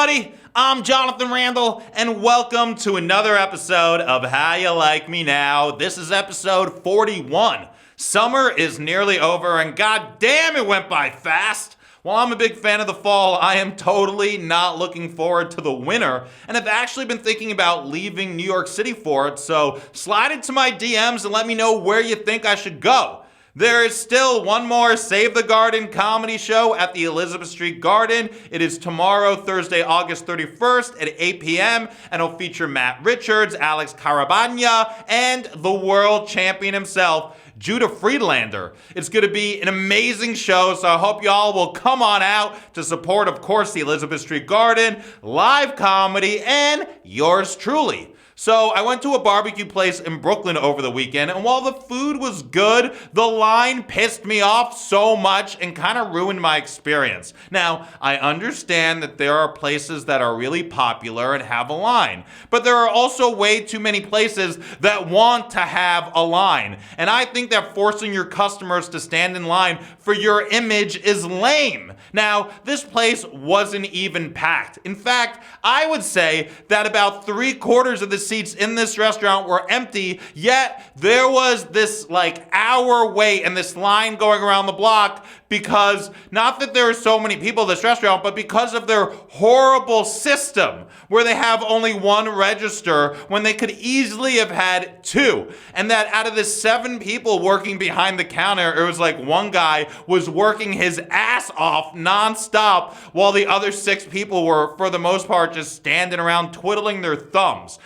everybody, I'm Jonathan Randall, and welcome to another episode of How You Like Me Now. This is episode 41. Summer is nearly over, and god damn, it went by fast. While I'm a big fan of the fall, I am totally not looking forward to the winter, and have actually been thinking about leaving New York City for it, so slide into my DMs and let me know where you think I should go. There is still one more Save the Garden comedy show at the Elizabeth Street Garden. It is tomorrow, Thursday, August 31st at 8 p.m. and it'll feature Matt Richards, Alex Carabagna, and the world champion himself, Judah Friedlander. It's going to be an amazing show, so I hope y'all will come on out to support, of course, the Elizabeth Street Garden, live comedy, and yours truly. So I went to a barbecue place in Brooklyn over the weekend, and while the food was good, the line pissed me off so much and kind of ruined my experience. Now, I understand that there are places that are really popular and have a line, but there are also way too many places that want to have a line. And I think that forcing your customers to stand in line for your image is lame. Now, this place wasn't even packed. In fact, I would say that about 3/4 of the seats in this restaurant were empty, yet there was this hour wait and this line going around the block because, not that there are so many people in this restaurant, but because of their horrible system where they have only one register when they could easily have had two. And that out of the 7 people working behind the counter, it was like one guy was working his ass off nonstop while the other 6 people were, for the most part, just standing around twiddling their thumbs.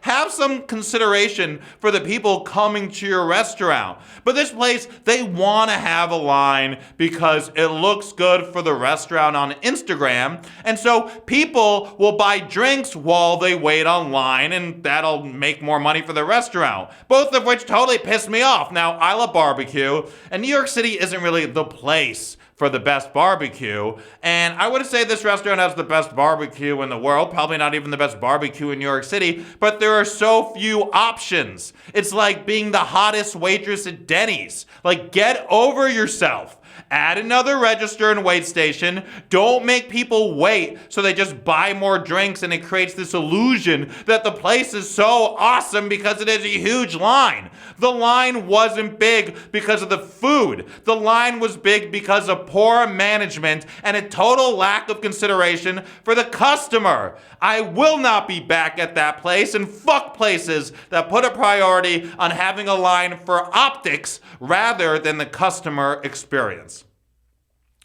Have some consideration for the people coming to your restaurant. But this place, they want to have a line because it looks good for the restaurant on Instagram. And so people will buy drinks while they wait online, and that'll make more money for the restaurant. Both of which totally pissed me off. Now, I love barbecue, and New York City isn't really the place for the best barbecue. And I would say this restaurant has the best barbecue in the world, probably not even the best barbecue in New York City, but there are so few options. It's like being the hottest waitress at Denny's. Get over yourself. Add another register and wait station. Don't make people wait so they just buy more drinks, and it creates this illusion that the place is so awesome because it is a huge line. The line wasn't big because of the food. The line was big because of poor management and a total lack of consideration for the customer. I will not be back at that place, and fuck places that put a priority on having a line for optics rather than the customer experience.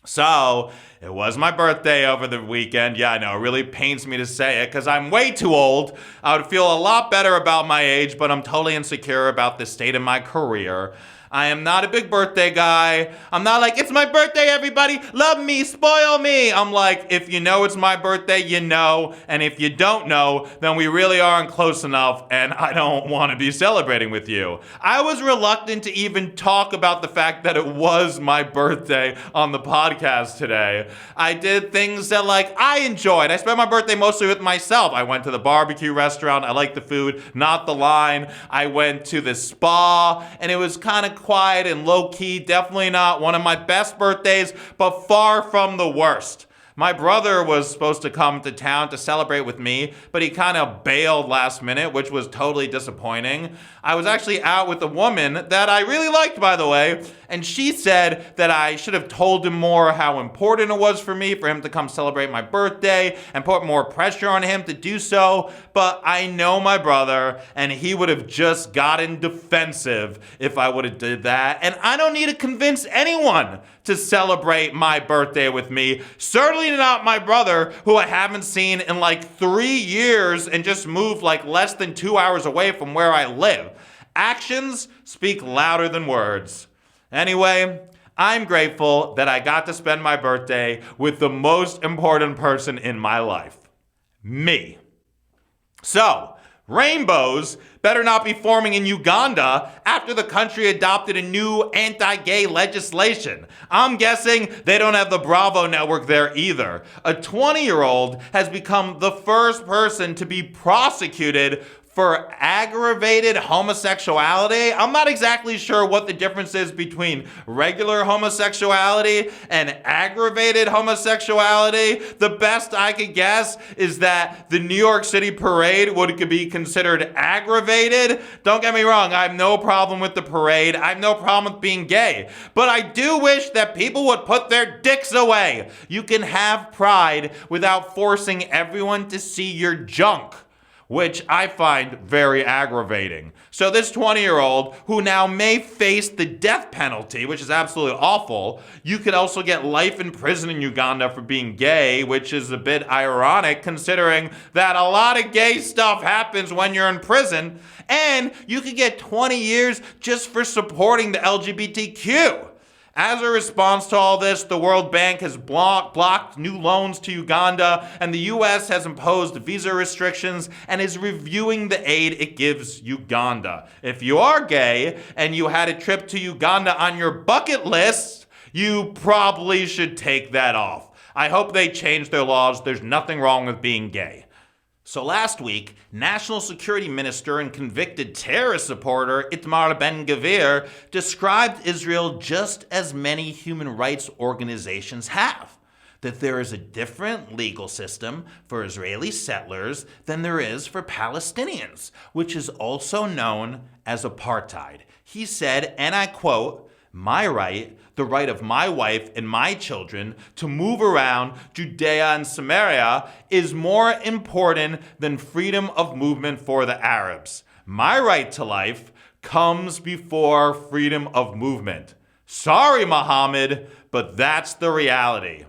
So, it was my birthday over the weekend. Yeah, I know, it really pains me to say it because I'm way too old. I would feel a lot better about my age, but I'm totally insecure about the state of my career. I am not a big birthday guy. I'm not like, it's my birthday, everybody, love me, spoil me. I'm like, if you know it's my birthday, you know. And if you don't know, then we really aren't close enough, and I don't want to be celebrating with you. I was reluctant to even talk about the fact that it was my birthday on the podcast today. I did things that I enjoyed. I spent my birthday mostly with myself. I went to the barbecue restaurant. I liked the food, not the line. I went to the spa, and it was kind of quiet and low-key. Definitely not one of my best birthdays, but far from the worst. My brother was supposed to come to town to celebrate with me, but he kind of bailed last minute, which was totally disappointing. I was actually out with a woman that I really liked, by the way, and she said that I should have told him more how important it was for me for him to come celebrate my birthday and put more pressure on him to do so. But I know my brother, and he would have just gotten defensive if I would have did that. And I don't need to convince anyone to celebrate my birthday with me. Certainly not my brother, who I haven't seen in 3 years and just moved less than 2 hours away from where I live. Actions speak louder than words. Anyway, I'm grateful that I got to spend my birthday with the most important person in my life. Me. So, rainbows better not be forming in Uganda after the country adopted a new anti-gay legislation. I'm guessing they don't have the Bravo network there either. A 20-year-old has become the first person to be prosecuted for aggravated homosexuality. I'm not exactly sure what the difference is between regular homosexuality and aggravated homosexuality. The best I could guess is that the New York City parade would be considered aggravated. Don't get me wrong, I have no problem with the parade. I have no problem with being gay. But I do wish that people would put their dicks away. You can have pride without forcing everyone to see your junk, which I find very aggravating. So this 20-year-old, who now may face the death penalty, which is absolutely awful, you could also get life in prison in Uganda for being gay, which is a bit ironic considering that a lot of gay stuff happens when you're in prison, and you could get 20 years just for supporting the LGBTQ. As a response to all this, the World Bank has blocked new loans to Uganda, and the U.S. has imposed visa restrictions and is reviewing the aid it gives Uganda. If you are gay and you had a trip to Uganda on your bucket list, you probably should take that off. I hope they change their laws. There's nothing wrong with being gay. So last week, National Security Minister and convicted terrorist supporter Itamar Ben-Gvir described Israel just as many human rights organizations have. That there is a different legal system for Israeli settlers than there is for Palestinians, which is also known as apartheid. He said, and I quote, "My right, the right of my wife and my children to move around Judea and Samaria is more important than freedom of movement for the Arabs. My right to life comes before freedom of movement." Sorry, Muhammad, but that's the reality.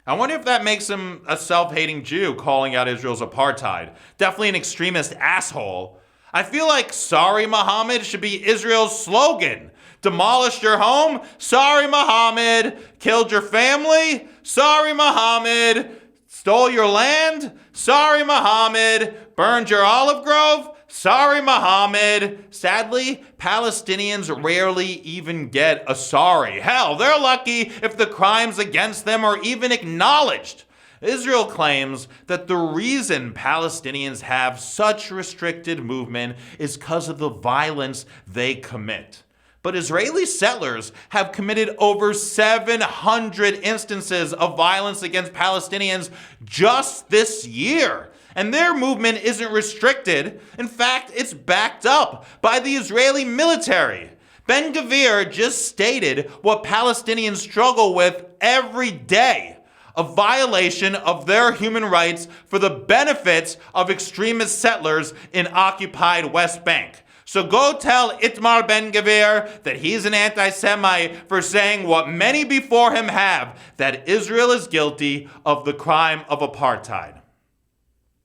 I wonder if that makes him a self-hating Jew calling out Israel's apartheid. Definitely an extremist asshole. I feel like sorry, Muhammad should be Israel's slogan. Demolished your home? Sorry, Muhammad. Killed your family? Sorry, Muhammad. Stole your land? Sorry, Muhammad. Burned your olive grove? Sorry, Muhammad. Sadly, Palestinians rarely even get a sorry. Hell, they're lucky if the crimes against them are even acknowledged. Israel claims that the reason Palestinians have such restricted movement is because of the violence they commit. But Israeli settlers have committed over 700 instances of violence against Palestinians just this year. And their movement isn't restricted. In fact, it's backed up by the Israeli military. Ben-Gvir just stated what Palestinians struggle with every day: a violation of their human rights for the benefits of extremist settlers in occupied West Bank. So go tell Itamar Ben-Gvir that he's an anti-Semite for saying what many before him have, that Israel is guilty of the crime of apartheid.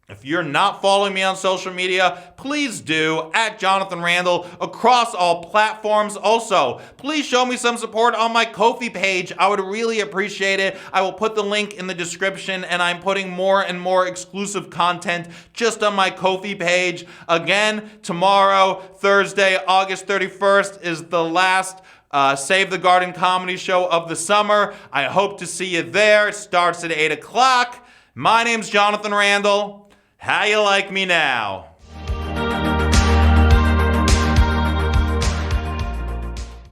If you're not following me on social media, please do, at Jonathan Randall, across all platforms. Also, please show me some support on my Ko-fi page. I would really appreciate it. I will put the link in the description, and I'm putting more and more exclusive content just on my Ko-fi page. Again, tomorrow, Thursday, August 31st, is the last Save the Garden comedy show of the summer. I hope to see you there. It starts at 8 o'clock. My name's Jonathan Randall. How you like me now?